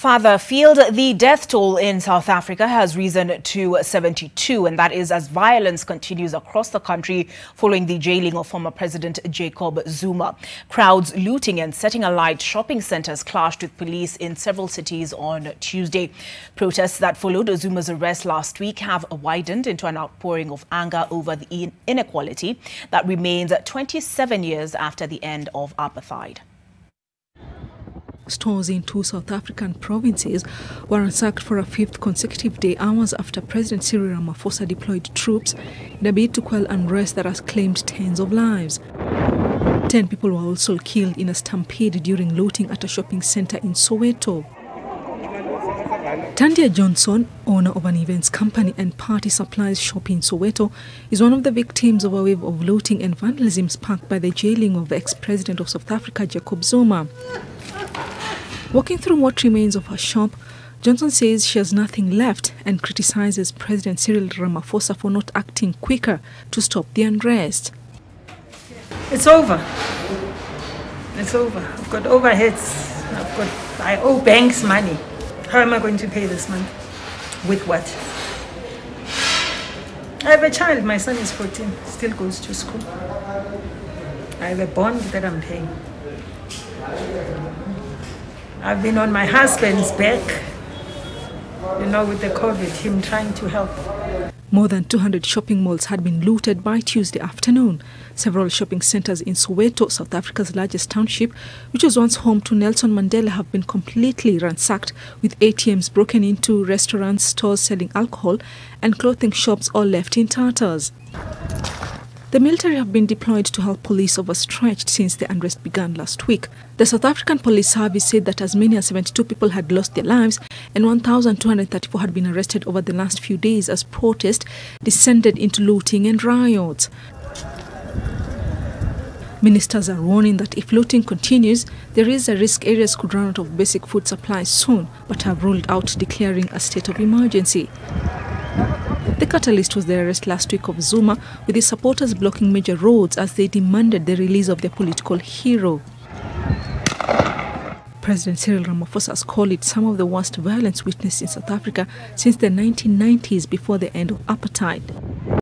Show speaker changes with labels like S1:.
S1: Further afield, the death toll in South Africa has risen to 72, and that is as violence continues across the country following the jailing of former President Jacob Zuma. Crowds looting and setting alight shopping centers clashed with police in several cities on Tuesday. Protests that followed Zuma's arrest last week have widened into an outpouring of anger over the inequality that remains 27 years after the end of apartheid.
S2: Stores in two South African provinces were ransacked for a fifth consecutive day, hours after President Cyril Ramaphosa deployed troops in a bid to quell unrest that has claimed tens of lives. 10 people were also killed in a stampede during looting at a shopping center in Soweto. Tandia Johnson, owner of an events company and party supplies shop in Soweto, is one of the victims of a wave of looting and vandalism sparked by the jailing of the ex-president of South Africa, Jacob Zuma. Walking through what remains of her shop, Johnson says she has nothing left and criticizes President Cyril Ramaphosa for not acting quicker to stop the unrest.
S3: It's over. It's over. I've got overheads. I owe banks money. How am I going to pay this month? With what? I have a child. My son is 14. Still goes to school. I have a bond that I'm paying. I've been on my husband's back, with the COVID, him trying to help.
S2: More than 200 shopping malls had been looted by Tuesday afternoon. Several shopping centers in Soweto, South Africa's largest township, which was once home to Nelson Mandela, have been completely ransacked, with ATMs broken into, restaurants, stores selling alcohol, and clothing shops all left in tatters. The military have been deployed to help police overstretched since the unrest began last week. The South African Police Service said that as many as 72 people had lost their lives and 1,234 had been arrested over the last few days as protest descended into looting and riots. Ministers are warning that if looting continues, there is a risk areas could run out of basic food supplies soon, but have ruled out declaring a state of emergency. The catalyst was the arrest last week of Zuma, with his supporters blocking major roads as they demanded the release of their political hero. President Cyril Ramaphosa has called it some of the worst violence witnessed in South Africa since the 1990s, before the end of apartheid.